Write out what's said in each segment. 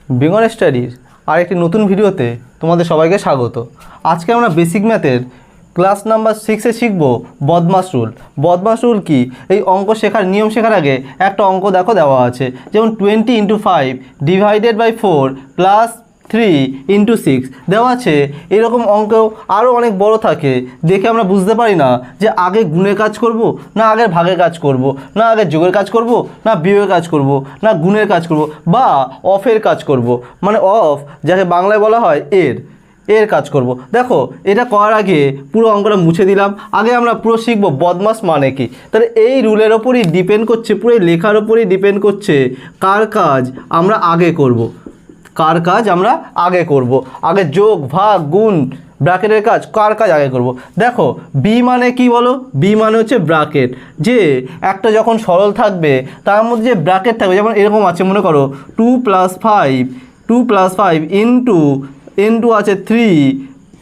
বেঙ্গল স্টাডির আরেকটি নতুন ভিডিওতে তোমাদের সবাইকে স্বাগত। আজকে আমরা বেসিক ম্যাথের ক্লাস নাম্বার 6-এ শিখব বদমাস রুল। বদমাস রুল কি? এই অঙ্ক শেখার নিয়ম শেখার আগে একটা অঙ্ক দেখো দেওয়া আছে, যেমন 20 × 5 ডিভাইডেড বাই 4 প্লাস 3 × 6 দেওয়া আছে। এরকম অঙ্কেও আরও অনেক বড় থাকে, দেখে আমরা বুঝতে পারি না যে আগে গুণের কাজ করব না আগের ভাগের কাজ করব, না আগে যোগের কাজ করব না বিয়োগের কাজ করব, না গুণের কাজ করব বা অফের কাজ করব, মানে অফ যাকে বাংলায় বলা হয় এর কাজ করব। দেখো, এটা করার আগে পুরো অঙ্কটা মুছে দিলাম। আগে আমরা পুরো শিখবো বদমাস মানে কি। তাহলে এই রুলের ওপরই ডিপেন্ড করছে, পুরো লেখার ওপরই ডিপেন্ড করছে কার কাজ আমরা আগে করব, কার কাজ আমরা আগে করব। আগে যোগ ভাগ গুণ ব্র্যাকেটের কাজ কার কাজ আগে করব। দেখো, বি মানে কি বলো? বি মানে হচ্ছে ব্র্যাকেট। যে একটা যখন সরল থাকবে তার মধ্যে যে ব্র্যাকেট থাকবে, যেমন এরকম আছে, মনে করো 2 + 5 ইন্টু আছে 3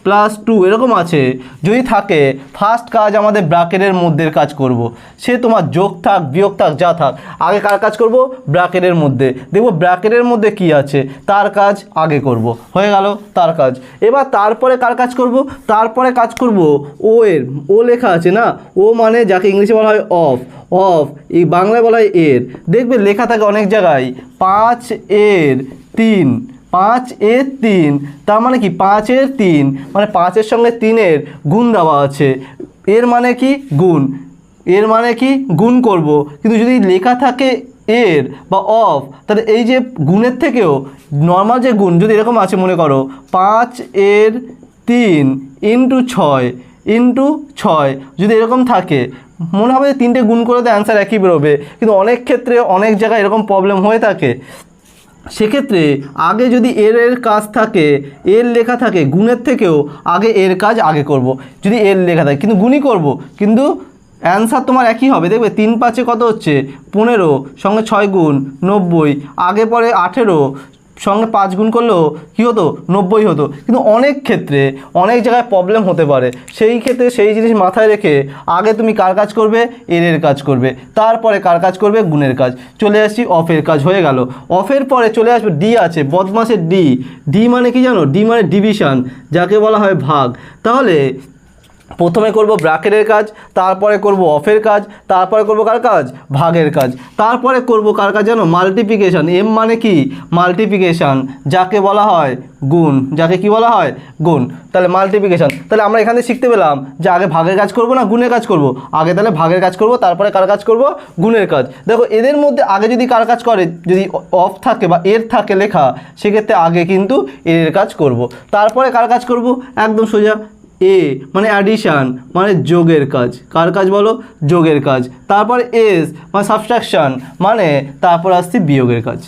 + 2 এরকম আছে। যদি থাকে, ফার্স্ট কাজ আমাদের ব্র্যাকেটের মধ্যে কাজ করব। সে তোমার যোগ থাক বিয়োগ থাক যা থাক, আগে কার কাজ করব? ব্র্যাকেটের মধ্যে। দেখব ব্র্যাকেটের মধ্যে কি আছে, তার কাজ আগে করব। হয়ে গেল তার কাজ। এবার তারপরে কার কাজ করব? তারপরে কাজ করব ও লেখা আছে না, ও মানে যাকে ইংলিশে বলা হয় অফ, এই বাংলায় বলা হয় এর। দেখবে লেখা থাকে অনেক জায়গায় 5 এর 3, তার মানে কি 5 এর 3 মানে 5-এর সঙ্গে 3-এর গুণ দেওয়া আছে। এর মানে কি? গুণ। এর মানে কি? গুণ করব। কিন্তু যদি লেখা থাকে এর বা অফ, তাহলে এই যে গুণের থেকেও নর্মাল যে গুণ যদি এরকম আছে, মনে করো 5 এর 3 × 6 যদি এরকম থাকে, মনে হবে যে 3টে গুণ করে তো অ্যান্সার একই বেরোবে। কিন্তু অনেক ক্ষেত্রে অনেক জায়গায় এরকম প্রবলেম হয়ে থাকে। সেক্ষেত্রে আগে যদি এর কাজ থাকে, এর লেখা থাকে, গুণের থেকেও আগে এর কাজ আগে করব। যদি এর লেখা থাকে কিন্তু গুণই করব, কিন্তু অ্যান্সার তোমার একই হবে। দেখবে 3 × 5 কত হচ্ছে? 15, সঙ্গে 6 গুণ 90, আগে পরে 18, সঙ্গে 5 গুণ করলেও কী হতো? 90 হতো। কিন্তু অনেক ক্ষেত্রে অনেক জায়গায় প্রবলেম হতে পারে। সেই ক্ষেত্রে সেই জিনিস মাথায় রেখে আগে তুমি কার কাজ করবে? এর কাজ করবে। তারপরে কার কাজ করবে? গুণের কাজ। চলে আসছি অফের কাজ, হয়ে গেল। অফের পরে চলে আসবে ডি আছে, বদমাসের ডি মানে কি জানো? ডি মানে ডিভিশন, যাকে বলা হয় ভাগ। তাহলে প্রথমে করব ব্র্যাকেটের কাজ, তারপরে করব অফের কাজ, তারপরে করব কার কাজ? ভাগের কাজ। তারপরে করব কার কাজ জানো? মাল্টিপ্লিকেশান। এম মানে কি? মাল্টিপ্লিকেশান, যাকে বলা হয় গুণ। যাকে কি বলা হয়? গুণ। তাহলে মাল্টিপ্লিকেশান। তাহলে আমরা এখানে শিখতে পেলাম যে আগে ভাগের কাজ করব না গুণের কাজ করব? আগে তাহলে ভাগের কাজ করব, তারপরে কার কাজ করব? গুণের কাজ। দেখো, এদের মধ্যে আগে যদি কার কাজ করে, যদি অফ থাকে বা এর থাকে লেখা, সেক্ষেত্রে আগে কিন্তু এর কাজ করব। তারপরে কার কাজ করব? একদম সোজা এ মানে অ্যাডিশান, মানে যোগের কাজ। কার কাজ বলো? যোগের কাজ। তারপরে এস মানে সাবট্রাকশান, মানে তারপর আসছে বিয়োগের কাজ।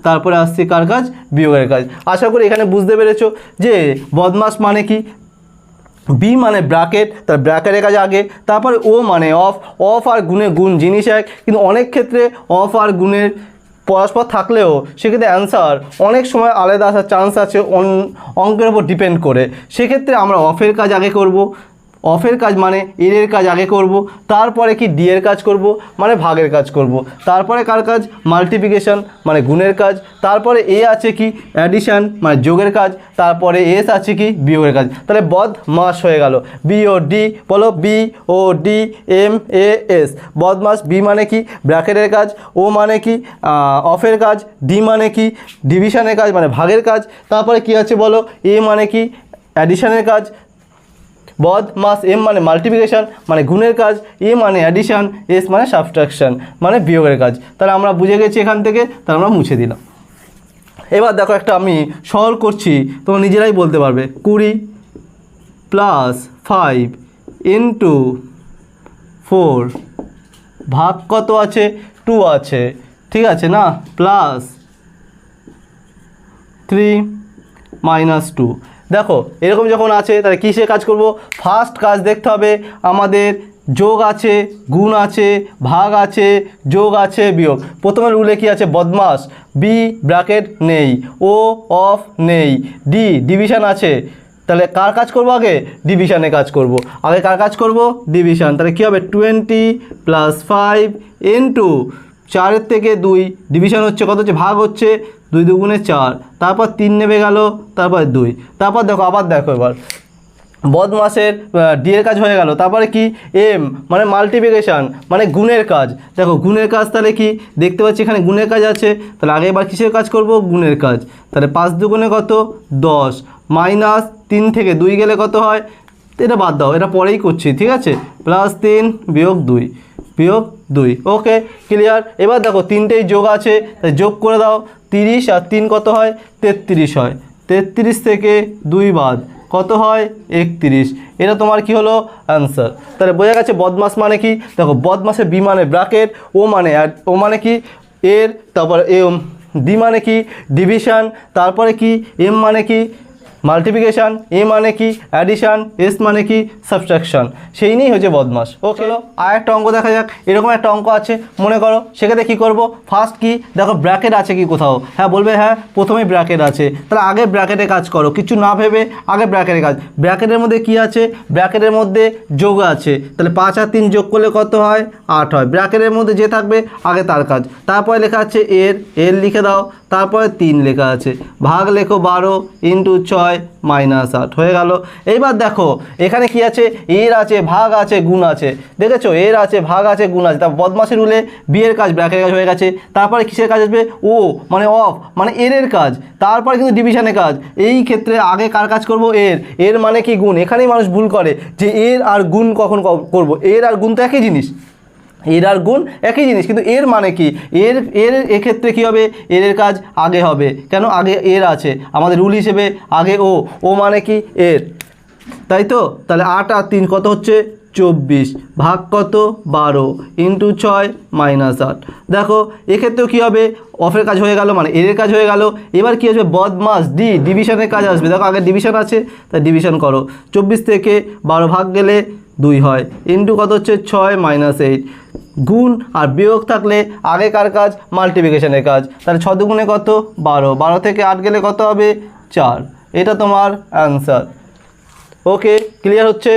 তারপরে আসছে কার কাজ? বিয়োগের কাজ। আশা করি এখানে বুঝতে পেরেছো যে বদমাস মানে কি। বি মানে ব্র্যাকেট, তার ব্র্যাকেটের কাজ আগে। তারপরে ও মানে অফ আর গুণ জিনিস এক, কিন্তু অনেক ক্ষেত্রে অফ আর গুণের পরস্পর থাকলেও সেক্ষেত্রে অ্যান্সার অনেক সময় আলাদা আসার চান্স আছে অঙ্কের ওপর ডিপেন্ড করে। সেক্ষেত্রে আমরা অফের কাজ আগে করব। অফের কাজ মানে এর কাজ আগে করব। তারপরে কি? ডি এর কাজ করব, মানে ভাগের কাজ করব। তারপরে কার কাজ? মাল্টিপ্লিকেশান, মানে গুণের কাজ। তারপরে এ আছে কি? অ্যাডিশান, মানে যোগের কাজ। তারপরে এস আছে কি? বিয়োগের কাজ। তাহলে বদমাস হয়ে গেল। বি ও ডি বলো, BODMAS, বদমাস। বি মানে কি? ব্র্যাকেটের কাজ। ও মানে কি? অফের কাজ। ডি মানে কি? ডিভিশনের কাজ, মানে ভাগের কাজ। তারপরে কি আছে বলো? এ মানে কি? অ্যাডিশানের কাজ। বদমাস। এম মানে মাল্টিপ্লিকেশান, মানে গুণের কাজ। এ মানে অ্যাডিশান। এস মানে সাবট্রাকশান, মানে বিয়োগের কাজ। তাহলে আমরা বুঝে গেছি এখান থেকে, তাহলে আমরা মুছে দিলাম। এবার দেখো, একটা আমি সরল করছি, তোমরা নিজেরাই বলতে পারবে। 20 + 5 × 4 ভাগ কত আছে? 2 আছে, ঠিক আছে না? প্লাস 3 - 2। দেখো, এরকম যখন আছে তাহলে কিসে কাজ করব? ফার্স্ট কাজ দেখতে হবে আমাদের যোগ আছে, গুণ আছে, ভাগ আছে, যোগ আছে, বিয়োগ। প্রথমে রুলে কি আছে? বদমাস। বি ব্র্যাকেট নেই, ও অফ নেই, ডি ডিভিশন আছে। তাহলে কার কাজ করব? আগে ডিভিশনে কাজ করব। আগে কার কাজ করব? ডিভিশন। তাহলে কী হবে? 20 + 5 × 4 থেকে 2 ডিভিশন হচ্ছে কত হচ্ছে ভাগ হচ্ছে 2 দুগুণে 4, তারপর 3 নেমে গেল, তারপর 2, তারপর দেখো আবার দেখো এবার বদমাসের ডি এর কাজ হয়ে গেল। তারপরে কি এম মানে মাল্টিপ্লিকেশান মানে গুণের কাজ। দেখো গুণের কাজ তাহলে কি দেখতে পাচ্ছি এখানে গুণের কাজ আছে, তাহলে আগে এবার কিসের কাজ করব গুণের কাজ। তাহলে 5 দুগুণে কত 10 মাইনাস 3 থেকে 2 গেলে কত হয়, এটা বাদ দাও, এটা পরেই করছি ঠিক আছে, +3 বিয়োগ 2 ওকে ক্লিয়ার। এবার দেখো তিনটেই যোগ আছে, তাই যোগ করে দাও, 30 আর 3 কত হয় 33 হয়, 33 থেকে 2 বাদ কত হয় 31, এটা তোমার কি হলো অ্যান্সার। তাহলে বোঝা গেছে বদমাস মানে কি। দেখো বদমাসের বি মানে ব্র্যাকেট, ও মানে ও মানে কি এর, তারপরে এম ডি মানে কি ডিভিশন, তারপরে কি এম মানে কি মাল্টিপ্লিকেশান, এ মানে কি অ্যাডিশান, এস মানে কি সাবট্রাকশান, সেই নিয়েই হচ্ছে বদমাস। ওকে আর একটা অঙ্ক দেখা যাক। এরকম একটা অঙ্ক আছে মনে করো, সেক্ষেত্রে কী করব, ফার্স্ট কি দেখো ব্র্যাকেট আছে কি কোথাও, হ্যাঁ বলবে হ্যাঁ প্রথমেই ব্র্যাকেট আছে, তাহলে আগে ব্র্যাকেটে কাজ করো, কিছু না ভেবে আগে ব্র্যাকেটে কাজ। ব্র্যাকেটের মধ্যে কি আছে, ব্র্যাকেটের মধ্যে যোগ আছে, তাহলে 5 আর 3 যোগ করলে কত হয় 8 হয়, ব্র্যাকেটের মধ্যে যে থাকবে আগে তার কাজ। তারপরে লেখা আছে এর লিখে দাও, তারপরে 3 লেখা আছে, ভাগ লেখো 12 ইন্টু 6 -8 হয়ে গেল। এইবার দেখো এখানে কি আছে, এর আছে ভাগ আছে গুণ আছে, দেখেছো এর আছে ভাগ আছে গুণ আছে, তা বদমাসের রুলে বি এর কাজ ব্র্যাকেটের কাজ হয়ে গেছে। তারপরে কিসের কাজ আসবে, ও মানে অফ মানে এর কাজ, তারপরে কিন্তু ডিভিশনের কাজ। এই ক্ষেত্রে আগে কার কাজ করব, এর মানে কি গুণ। এখানেই মানুষ ভুল করে যে এর আর গুণ কখন করব, এর আর গুণ তো একই জিনিস, এর আর গুণ একই জিনিস, কিন্তু এর মানে কি এর এক্ষেত্রে কী হবে, এর কাজ আগে হবে, কেন আগে এর আছে আমাদের রুল হিসেবে, আগে ও মানে কি এর, তাই তো। তাহলে 8 আর 3 কত হচ্ছে 24, ভাগ কত 12 ইন্টু 6 -8। দেখো এক্ষেত্রেও কী হবে, অফের কাজ হয়ে গেল মানে এর কাজ হয়ে গেল। এবার কী আসবে বদমাস ডিভিশনের কাজ আসবে, দেখো আগে ডিভিশন আছে তাই ডিভিশন করো, 24 থেকে 12 ভাগ গেলে 2 হয়, ইন্টু কত হচ্ছে 6 -8, গুণ আর বিয়োগ থাকলে আগেকার কাজ মাল্টিপ্লিকেশনের কাজ, তাহলে 6 দুগুণে কত 12, 12 থেকে 8 গেলে কত হবে 4, এটা তোমার অ্যান্সার। ওকে ক্লিয়ার হচ্ছে।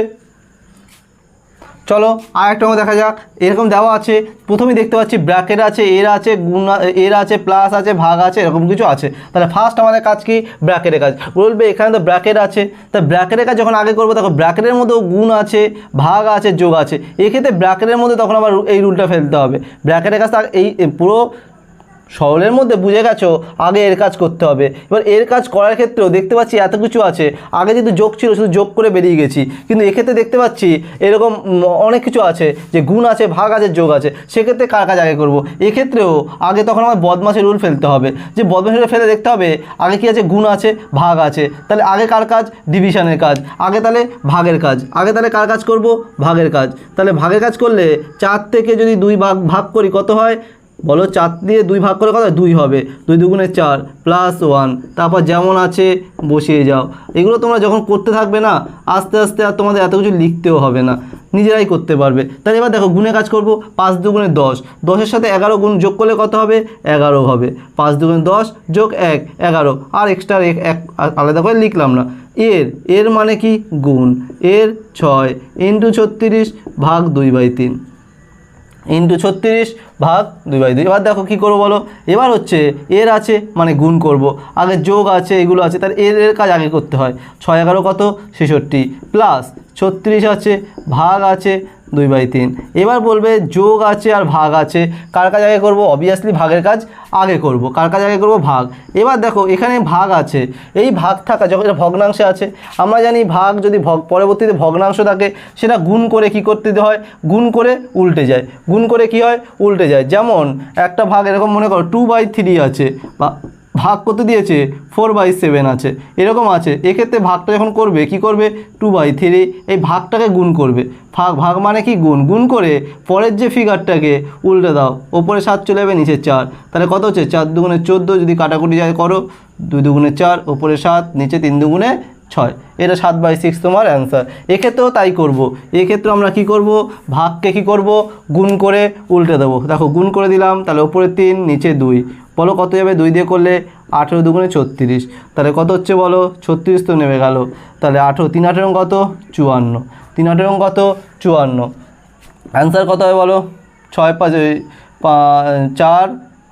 চলো আর একটা দেখা যাক। এরকম দেওয়া আছে, প্রথমেই দেখতে পাচ্ছি ব্র্যাকেট আছে, এর আছে গুণ, এর আছে প্লাস আছে ভাগ আছে, এরকম কিছু আছে। তাহলে ফার্স্ট আমাদের কাজ কি ব্র্যাকেটের কাজ, বলবে এখানে তো ব্র্যাকেট আছে, তা ব্র্যাকেটের কাজ যখন আগে করবো, দেখো ব্র্যাকেটের মধ্যেও গুণ আছে ভাগ আছে যোগ আছে, এক্ষেত্রে ব্র্যাকেটের মধ্যে তখন আবার এই রুলটা ফেলতে হবে। ব্র্যাকেটের কাজ এই পুরো সরলের মধ্যে বুঝে গেছো আগে এর কাজ করতে হবে। এবার এর কাজ করার ক্ষেত্রেও দেখতে পাচ্ছি এত কিছু আছে, আগে যেহেতু যোগ ছিল শুধু যোগ করে বেরিয়ে গেছি, কিন্তু এক্ষেত্রে দেখতে পাচ্ছি এরকম অনেক কিছু আছে যে গুণ আছে ভাগ আছে যোগ আছে, সেক্ষেত্রে কার কাজ আগে করব। এক্ষেত্রেও আগে তখন আমার বদমাসের রুল ফেলতে হবে, যে বদমাসের ফেলে দেখতে হবে আগে কি আছে গুণ আছে ভাগ আছে, তাহলে আগে কার কাজ ডিভিশনের কাজ, আগে তাহলে ভাগের কাজ, আগে তাহলে কার কাজ করব ভাগের কাজ। তাহলে ভাগের কাজ করলে 4 থেকে যদি 2 ভাগ করি কত হয় বলো, 4 দিয়ে 2 ভাগ করে কত 2 হবে, 2 দুগুণে 4 +1, তারপর যেমন আছে বসিয়ে যাও। এগুলো তোমরা যখন করতে থাকবে না আস্তে আস্তে আর তোমাদের এত কিছু লিখতেও হবে না, নিজেরাই করতে পারবে। তাহলে এবার দেখো গুণে কাজ করব, 5 দুগুণে 10, 10-এর সাথে 11 গুণ যোগ করলে কত হবে 11 হবে, 5 দুগুণে 10 যোগ 1 11, আর এক্সট্রা এক আলাদা করে লিখলাম না। এর মানে কি গুণ, এর 6 ইন্টু 36 ভাগ 2/3 ইন্টু 36 ভাগ 2/2। এবার দেখো কী করবো বলো, এবার হচ্ছে এর আছে মানে গুণ করব, আগে যোগ আছে এগুলো আছে, তাহলে এর কাজ আগে করতে হয়। 6 11 কত 66 প্লাস 36 আছে ভাগ আছে 2/3। এবার বলবে যোগ আছে আর ভাগ আছে, কার কাজ আগে করব, অবভিয়াসলি ভাগের কাজ আগে করব। কার কাজ আগে করব ভাগ। এবার দেখো এখানে ভাগ আছে, এই ভাগ থাকা যখন এটা ভগ্নাংশে আছে, আমরা জানি ভাগ যদি পরবর্তীতে ভগ্নাংশ থাকে সেটা গুণ করে কি করতে হয়, গুণ করে উল্টে যায়, গুণ করে কি হয় উল্টে যায়। যেমন একটা ভাগ এরকম মনে করো 2/3 আছে, বা ভাগ কত দিয়েছে 4/7 আছে, এরকম আছে। এক্ষেত্রে ভাগটা যখন করবে কি করবে 2/3, এই ভাগটাকে গুণ করবে, ভাগ মানে কি গুণ করে পরের যে ফিগারটাকে উল্টে দাও, ওপরে 7 চলে যাবে নিচে 4, তাহলে কত হচ্ছে 4 দুগুণে 14, যদি কাটাকুটি যায় করো 2 দুগুণে 4 ওপরে 7 নিচে 3 দুগুণে 6, এটা 7/6 তোমার অ্যান্সার। এক্ষেত্রেও তাই করব। এক্ষেত্রে আমরা কি করব, ভাগকে কি করব গুণ করে উল্টে দেবো। দেখো গুণ করে দিলাম, তাহলে ওপরে 3 নিচে 2, বলো কত যাবে 2 দিয়ে করলে 18 দুগুণে 36, তাহলে কত হচ্ছে বলো 36 তো নেমে গেল, তাহলে 18 3 18 কত 54, 3 18 কত 54, অ্যান্সার কত হবে বলো 6 5 4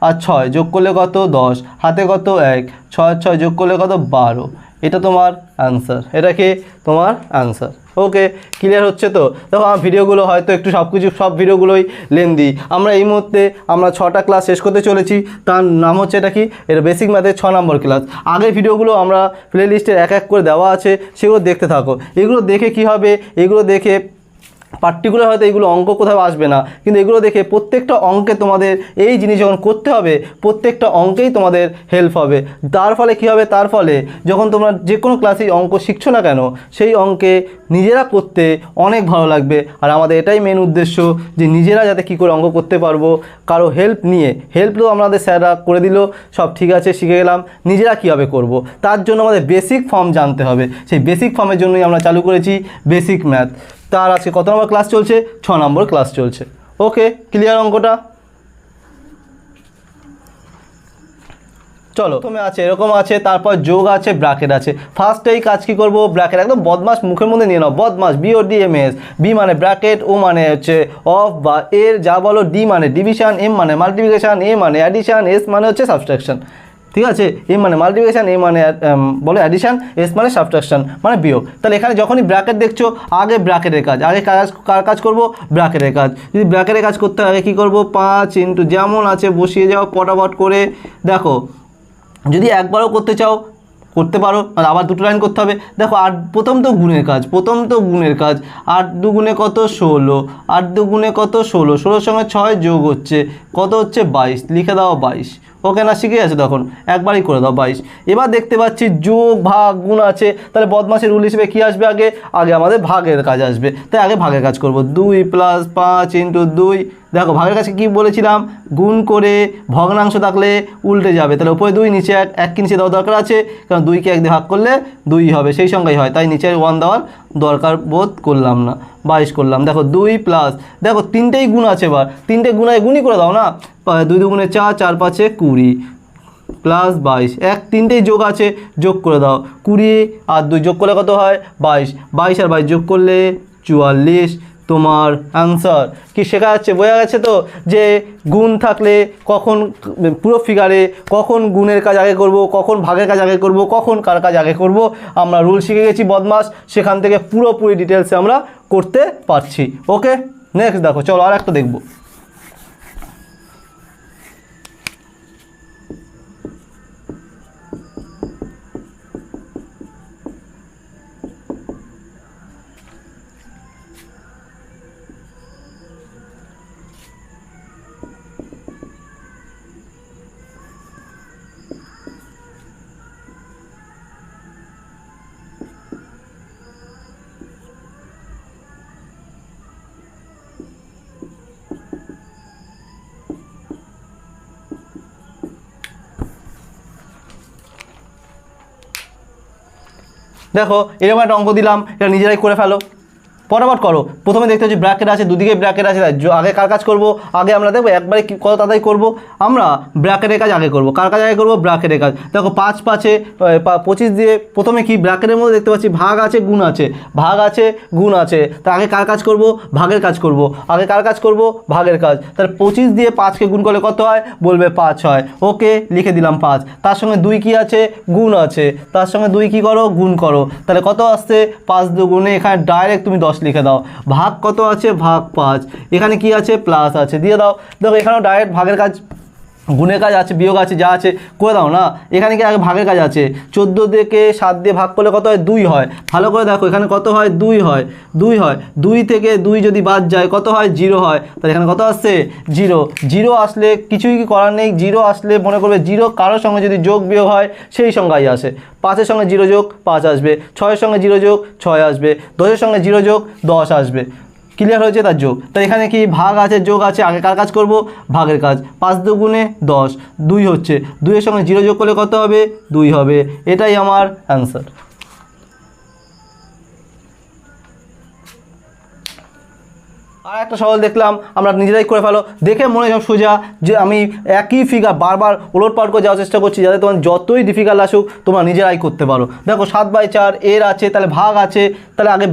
আর 6 যোগ করলে কত 10, হাতে কত 1, 6 আর 6 যোগ করলে কত 12, এটা তোমার অ্যান্সার, এটা কি তোমার অ্যান্সার। ওকে, ক্লিয়ার হচ্ছে তো? দেখো আমার ভিডিওগুলো হয়তো একটু সব ভিডিওগুলোই লেন্দি। আমরা এই মুহূর্তে আমরা 6টা ক্লাস শেষ করতে চলেছি, তার নাম হচ্ছে এটা কি, এটা বেসিক ম্যাথের 6 নম্বর ক্লাস। আগের ভিডিওগুলো আমরা প্লে লিস্টে এক এক করে দেওয়া আছে, সেগুলো দেখতে থাকো। এগুলো দেখে কি হবে, এগুলো দেখে পার্টিকুলার হয়তো এগুলো অঙ্ক কোথাও আসবে না, কিন্তু এগুলো দেখে প্রত্যেকটা অঙ্কে তোমাদের এই জিনিস যখন করতে হবে, প্রত্যেকটা অঙ্কেই তোমাদের হেল্প হবে। তার ফলে কি হবে, তার ফলে যখন তোমরা যে কোনো ক্লাসে অঙ্ক শিখছো না কেন, সেই অঙ্কে নিজেরা করতে অনেক ভালো লাগবে। আর আমাদের এটাই মেন উদ্দেশ্য যে নিজেরা যাতে কী করে অঙ্ক করতে পারবো, কারো হেল্প নিয়ে। হেল্প তো আমাদের স্যাররা করে দিল, সব ঠিক আছে, শিখে গেলাম, নিজেরা কীভাবে করব, তার জন্য আমাদের বেসিক ফর্ম জানতে হবে। সেই বেসিক ফর্মের জন্যই আমরা চালু করেছি বেসিক ম্যাথ। তার আজকে কত নম্বর ক্লাস চলছে, 6 নম্বর ক্লাস চলছে। ওকে, ক্লিয়ার অঙ্কটা? চলো, প্রথমে আছে এরকম আছে, তারপর যোগ আছে, ব্র্যাকেট আছে। ফার্স্টেই কাজ কি করব, ব্র্যাকেট, একদম বদমাস মুখের মধ্যে নিয়ে নাও, বদমাস, BODMS, বি মানে ব্র্যাকেট, ও মানে হচ্ছে অফ বা এর যা বলো, ডি মানে ডিভিশন, এম মানে মাল্টিপ্লিকেশান, এ মানে অ্যাডিশান, এস মানে হচ্ছে সাবট্রাকশন। ঠিক আছে, এ মানে মাল্টিপ্লিকেশান, এ মানে বলো অ্যাডিশান, এস মানে সাবট্রাকশন মানে বিয়োগ। তাহলে এখানে যখনই ব্র্যাকেট দেখছো, আগে ব্র্যাকেটের কাজ, আগে কার কাজ করব, ব্র্যাকেটের কাজ। যদি ব্র্যাকেটের কাজ করতে হয়, আগে কী করবো, 5 ইন্টু যেমন আছে বসিয়ে যাও পটাপট করে। দেখো যদি একবারও করতে চাও করতে পারো, আর আবার দুটো লাইন করতে হবে। দেখো প্রথম তো গুণের কাজ, 8 দুগুণে কত 16, 8 দুগুণে কত 16, 16 সঙ্গে 6 যোগ হচ্ছে কত হচ্ছে 22, লিখে দাও 22। ওকে না, শিখে আছে তখন, একবারই করে দাও 22। এবার দেখতে পাচ্ছি যোগ ভাগ গুণ আছে, তাহলে বদমাশের রুল হিসেবে কী আসবে, আগে আমাদের ভাগের কাজ আসবে। তাই আগে ভাগের কাজ করব, 2 + 5 × 2। দেখো ভাগের কাছে কি বলেছিলাম, গুণ করে ভগ্নাংশ থাকলে উল্টে যাবে, তাহলে উপরে 2 নিচে 1 কি নিচে দেওয়ার দরকার আছে, কারণ 2কে 1 দিয়ে ভাগ করলে 2 হবে, সেই সংখ্যাই হয়, তাই নিচে 1 দেওয়ার দরকার বোধ করলাম না, 22 করলাম। দেখো 2 প্লাস, দেখো তিনটেই গুণ আছে, এবার তিনটে গুণই করে দাও না, 2 দুগুণে 4, 4 5 20 প্লাস 22, তিনটেই যোগ আছে, যোগ করে দাও, 20 আর 2 যোগ করলে কত হয় 22, 22 আর 22 যোগ করলে 44, তোমার অ্যান্সার। কি শেখা যাচ্ছে, বোঝা গেছে তো যে গুণ থাকলে কখন পুরো ফিগারে কখন গুণের কাজ আগে করব, কখন ভাগের কাজ আগে করব, কখন কার কাজ আগে করব, আমরা রুল শিখে গেছি বদমাস, সেখান থেকে পুরোপুরি ডিটেলসে আমরা করতে পারছি। ওকে, নেক্সট দেখো, চলো আর একটা দেখব। দেখো এরকম একটা অঙ্ক দিলাম, এটা নিজেরাই করে ফেলো, ফটাফট করো। প্রথমে দেখতে হচ্ছে ব্র্যাকেট আছে, দুদিকে ব্র্যাকেট আছে, আগে কার কাজ করব, আগে আমরা দেখবো একবারে কত তাড়াতাড়ি করব, আমরা ব্র্যাকেটের কাজ আগে করব। কার কাজ আগে করব, ব্র্যাকেটের কাজ। দেখো 5 5 25 দিয়ে প্রথমে কি ব্র্যাকেটের মধ্যে দেখতে পাচ্ছি ভাগ আছে গুণ আছে, ভাগ আছে গুণ আছে, তা আগে কার কাজ করব, ভাগের কাজ করব। আগে কার কাজ করব, ভাগের কাজ। তাহলে 25 দিয়ে 5কে গুণ করলে কত হয়, বলবে 5 হয়। ওকে, লিখে দিলাম 5, তার সঙ্গে 2 কি আছে, গুণ আছে, তার সঙ্গে 2 কি করো, গুণ করো, তাহলে কত আসছে 5 দুগুণে, এখানে ডাইরেক্ট তুমি 10 লিখে দাও। ভাগ কত আছে, ভাগ 5, এখানে কি আছে, প্লাস আছে, দিয়ে দাও। দেখো এখানেও ডাইরেক্ট ভাগের কাজ, গুণের কাজ আছে, বিয়োগ আছে, যা আছে করে দাও না। এখানে কি আগে ভাগের কাজ আছে, 14 থেকে 7 দিয়ে ভাগ করলে কত হয়, 2 হয়। ভালো করে দেখো এখানে কত হয়, 2 হয়, 2 হয়। 2 থেকে 2 যদি বাদ যায় কত হয়, 0 হয়। তাহলে এখানে কত আসছে, 0। 0 আসলে কিছুই কি করার নেই, 0 আসলে মনে করবে 0 কারোর সঙ্গে যদি যোগ বিয়োগ হয় সেই সংখ্যাই আসে। 5-এর সঙ্গে 0 যোগ 5 আসবে, 6-এর সঙ্গে 0 যোগ 6 আসবে, 10-এর সঙ্গে 0 যোগ 10 আসবে। ক্লিয়ার হয়েছে, তার যোগ। তাই এখানে কি ভাগ আছে, যোগ আছে, আগে কার কাজ করব, ভাগের কাজ। 5 দুগুণে 10, 2 হচ্ছে, 2-এর সঙ্গে 0 যোগ করলে কত হবে, 2 হবে। এটাই আমার অ্যান্সার। আর একটা সওয়াল দেখলাম, আমরা নিজেরাই করে ফেলো, দেখে মনে হয় সোজা যে আমি একই ফিগার বারবার ওলটপালট করে যাওয়ার চেষ্টা করছি, যাতে তোমার যতই ডিফিকাল্ট আসুক তোমরা নিজেরাই করতে পারো। দেখো 7/4 এর আছে, তাহলে ভাগ আছে, তাহলে আগে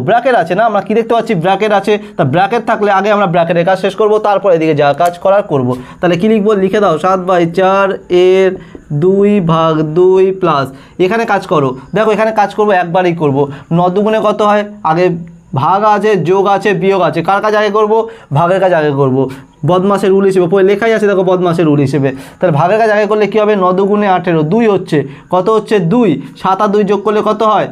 ব্র্যাকেট আছে না, আমরা কি দেখতে পাচ্ছি ব্র্যাকেট আছে, তা ব্র্যাকেট থাকলে আগে আমরা ব্র্যাকেটের কাজ শেষ করব, তারপর এদিকে যা কাজ করার করব। তাহলে কি লিখবো, লিখে দাও 7/4 এর 2/2 প্লাস, এখানে কাজ করো। দেখো এখানে কাজ করব একবারই করব, 9 দুগুণে কত হয়, আগে ভাগ আছে, যোগ আছে, বিয়োগ আছে, কার কাজ আগে করব, ভাগের কাজ আগে করব। বদমাসের রুল হিসেবে পরে লেখাই আছে, দেখো বদমাসের রুল হিসেবে। তাহলে ভাগের কাজ আগে করলে কী হবে, 9 দুগুণে 18, 2 হচ্ছে, কত হচ্ছে 2, 7 আর 2 যোগ করলে কত হয়,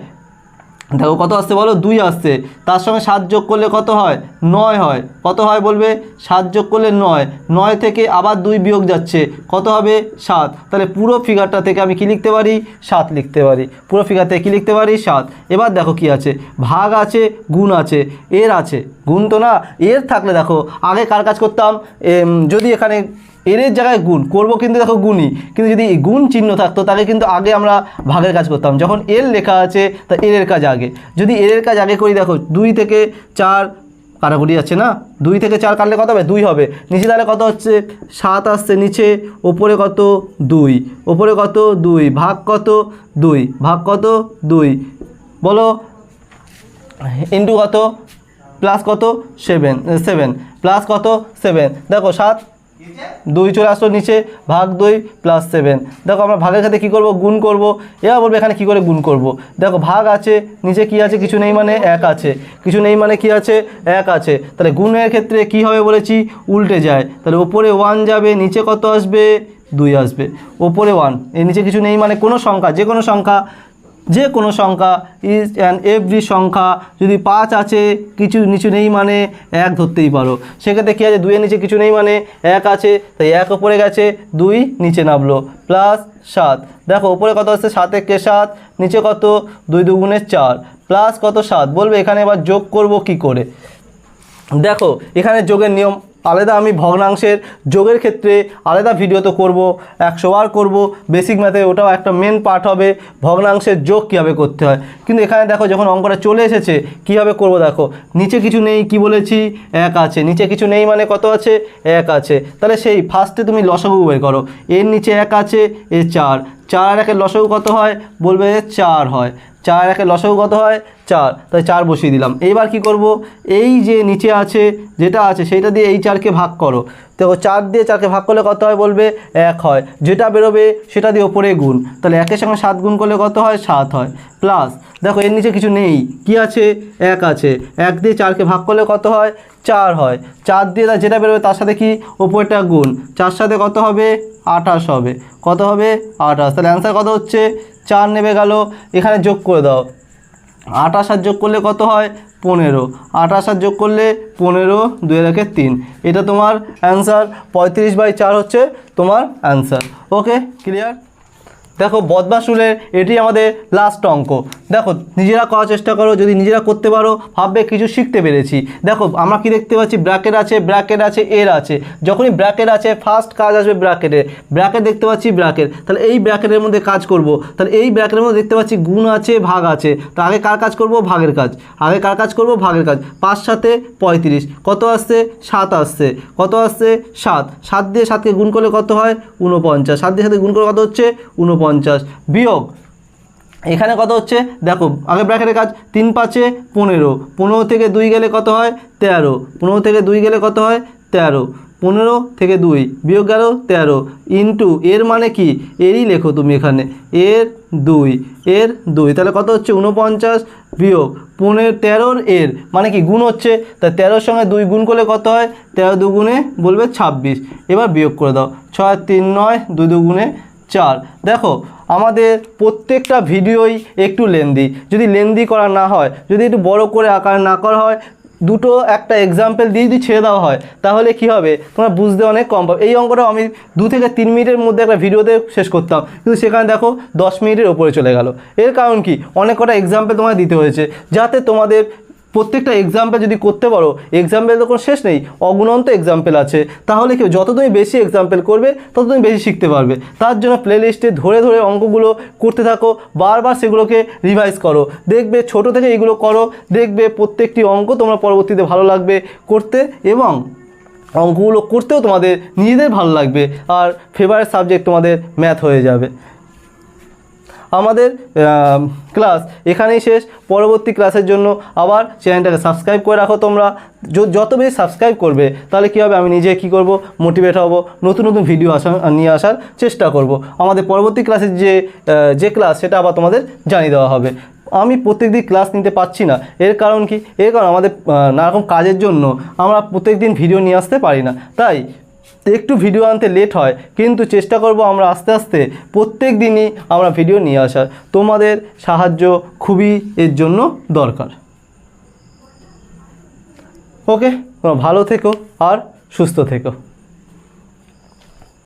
দেখো কত আসছে বলো, 2 আসছে, তার সঙ্গে 7 যোগ করলে কত হয়, 9 হয়, কত হয় বলবে, 7 যোগ করলে 9, 9 থেকে আবার 2 বিয়োগ যাচ্ছে, কত হবে 7। তাহলে পুরো ফিগারটা থেকে আমি কি লিখতে পারি, 7 লিখতে পারি, পুরো ফিগার থেকে কী লিখতে পারি, 7। এবার দেখো কি আছে, ভাগ আছে, গুণ আছে, এর আছে, গুণ তো না, এর থাকলে দেখো আগে কার কাজ করতাম, যদি এখানে এর জায়গায় গুণ করবো, কিন্তু দেখো গুণই, কিন্তু যদি গুণ চিহ্ন থাকতো তাহলে কিন্তু আগে আমরা ভাগের কাজ করতাম। যখন এর লেখা আছে তা এর কাজ আগে, যদি এর কাজ আগে করি, দেখো 2 থেকে 4 কাটাকুটি আছে না, 2 থেকে 4 কাটলে কত হবে, 2 হবে, নিচে তাহলে কত হচ্ছে 7 আসছে নিচে, ওপরে কত 2, ওপরে কত 2, ভাগ কত 2, ভাগ কত 2 বলো, ইন্টু কত, প্লাস কত 7 প্লাস কত 7, দেখো 7 2 চলে আসলো নিচে, ভাগ 2 প্লাস 7। দেখো আমরা ভাগের সাথে কী করবো, গুণ করব। এবার বলবো এখানে কী করে গুণ করব। দেখো ভাগ আছে, নিচে কি আছে, কিছু নেই মানে 1 আছে, কিছু নেই মানে কি আছে, 1 আছে। তাহলে গুণের ক্ষেত্রে কি হবে বলেছি, উল্টে যায়, তাহলে ওপরে 1 যাবে, নিচে কত আসবে 2 আসবে, ওপরে 1, এর নিচে কিছু নেই মানে কোনো সংখ্যা, যে কোনো সংখ্যা ইজ অ্যান এভরি সংখ্যা, যদি 5 আছে কিছু নিচু নেই মানে 1 ধরতেই পারো, সেক্ষেত্রে কী আছে, 2 এর নিচে কিছু নেই মানে 1 আছে, তাই 1 ওপরে গেছে, 2 নিচে নামলো, প্লাস 7। দেখো ওপরে কত আসছে, 7 একে 7, নিচে কত 2 দুগুণে 4, প্লাস কত 7। বলবে এখানে এবার যোগ করব কি করে, দেখো এখানে যোগের নিয়ম আলাদা, আমি ভগ্নাংশের যোগের ক্ষেত্রে আলাদা ভিডিও তো করব, 100 বার করব বেসিক ম্যাথে, ওটাও একটা মেন পার্ট হবে, ভগ্নাংশের যোগ কীভাবে করতে হয়। কিন্তু এখানে দেখো যখন অঙ্কটা চলে এসেছে কীভাবে করব, দেখো নিচে কিছু নেই, কি বলেছি 1 আছে, নিচে কিছু নেই মানে কত আছে 1 আছে, তাহলে সেই ফার্স্টে তুমি লসাগু বের করো, এর নিচে 1 আছে, এ 4, 4 আর 1 লসাগু কত হয়, বলবে 4 হয়, 4 আর 1 লসাগু কত হয় 4, তাই 4 বসিয়ে দিলাম। এইবার কি করব, এই যে নিচে আছে যেটা আছে সেইটা দিয়ে এই 4কে ভাগ করো, দেখো 4 দিয়ে 4কে ভাগ করলে কত হয় বলবে 1 হয়, যেটা বেরোবে সেটা দিয়ে ওপরে গুণ, তাহলে 1 এর সঙ্গে 7 গুণ করলে কত হয় 7 হয়, প্লাস দেখো এর নিচে কিছু নেই, কি আছে 1 আছে, 1 দিয়ে 4কে ভাগ করলে কত হয় 4 হয়, 4 দিয়ে যেটা বেরোবে তার সাথে কি ওপরটা গুণ, 4 সাথে কত হবে 28 হবে, কত হবে 28, তাহলে অ্যান্সার কত হচ্ছে 4 নেমে গেল। এখানে যোগ করে দাও, 28 আর যোগ করলে কত হয় 15, 28 আর যোগ করলে 15, 2 এর 3, এটা তোমার অ্যান্সার, 35/4 হচ্ছে তোমার অ্যান্সার। Okay clear. দেখো বদমাশ রুলের এটি আমাদের লাস্ট অঙ্ক, দেখো নিজেরা করার চেষ্টা করো, যদি নিজেরা করতে পারো ভাববে কিছু শিখতে পেরেছি। দেখো আমরা কি দেখতে পাচ্ছি, ব্র্যাকেট আছে, এর আছে, যখনই ব্র্যাকেট আছে ফার্স্ট কাজ আসবে ব্র্যাকেট দেখতে পাচ্ছি ব্র্যাকেট, তাহলে এই ব্র্যাকেটের মধ্যে কাজ করব, তাহলে এই ব্র্যাকেটের মধ্যে দেখতে পাচ্ছি গুণ আছে, ভাগ আছে, তো আগে কার কাজ করব, ভাগের কাজ, 5 সাথে 35, কত আসছে 7 আসছে, কত আসছে 7, 7 দিয়ে 7কে গুণ করলে কত হয় 49, 7 দিয়ে 7কে গুণ করলে কত হচ্ছে 49, বিয়োগ এখানে কত হচ্ছে, দেখো আগে ব্র্যাকেটের কাজ, 3 5 15, 15 থেকে 2 গেলে কত হয় 13, 15 থেকে 2 গেলে কত হয় 13, 15 থেকে 2 বিয়োগ গেল 13, ইন্টু এর মানে কি, এরই লেখো তুমি এখানে, এর 2, তাহলে কত হচ্ছে 49, বিয়োগ 13 এর মানে কি গুণ হচ্ছে, তা 13 সঙ্গে 2 গুণ করলে কত হয় 13 দুগুণে বলবে 26, এবার বিয়োগ করে দাও, 6 3 9, 2 দুগুণে 4। দেখো আমাদের প্রত্যেকটা ভিডিওই একটু লেন্দি, যদি লেন্দি করা না হয়, যদি একটু বড় করে আকার না করা হয়, দুটো একটা এক্সাম্পল দিয়ে যদি ছেড়ে দেওয়া হয় তাহলে কি হবে তোমরা বুঝতে অনেক কম পাবে। এই অঙ্কটাও আমি 2 থেকে 3 মিনিটের মধ্যে একটা ভিডিওতে শেষ করতাম, কিন্তু সেখানে দেখো 10 মিনিটের ওপরে চলে গেল। এর কারণ কি, অনেক কটা এক্সাম্পল তোমায় দিতে হয়েছে যাতে তোমাদের প্রত্যেকটা এক্সাম্পল যদি করতে পারো, এক্সাম্পল তো কোনো শেষ নেই, অগুণন্ত এক্সাম্পল আছে। তাহলে কি যত তুমি বেশি এক্সাম্পল করবে তত তুমি বেশি শিখতে পারবে। তার জন্য প্লেলিস্টে ধরে ধরে অঙ্কগুলো করতে থাকো, বারবার সেগুলোকে রিভাইজ করো, দেখবে ছোট থেকে এগুলো করো, দেখবে প্রত্যেকটি অঙ্ক তোমরা পরবর্তীতে ভালো লাগবে করতে, এবং অঙ্কগুলো করতেও তোমাদের নিজেদের ভালো লাগবে, আর ফেভারিট সাবজেক্ট তোমাদের ম্যাথ হয়ে যাবে। আমাদের ক্লাস এখানেই শেষ। পরবর্তী ক্লাসের জন্য আবার চ্যানেলটাকে সাবস্ক্রাইব করে রাখো তোমরা। যত বেশি সাবস্ক্রাইব করবে তাহলে কী হবে, আমি নিজে কী করব, মোটিভেট হব, নতুন নতুন ভিডিও নিয়ে আসার চেষ্টা করব। আমাদের পরবর্তী ক্লাসের যে ক্লাস সেটা আবার তোমাদের জানিয়ে দেওয়া হবে। আমি প্রত্যেকদিন ক্লাস নিতে পারছি না, এর কারণ কি, এর কারণ আমাদের নানারকম কাজের জন্য আমরা প্রত্যেকদিন ভিডিও নিয়ে আসতে পারি না, তাই একটু ভিডিও আনতে লেট হয়, কিন্তু চেষ্টা করব আমরা আস্তে আস্তে প্রত্যেক দিনই আমরা ভিডিও নিয়ে আসার। তোমাদের সাহায্য খুবই এর জন্য দরকার। ওকে, তোমরা ভালো থেকো আর সুস্থ থেকো।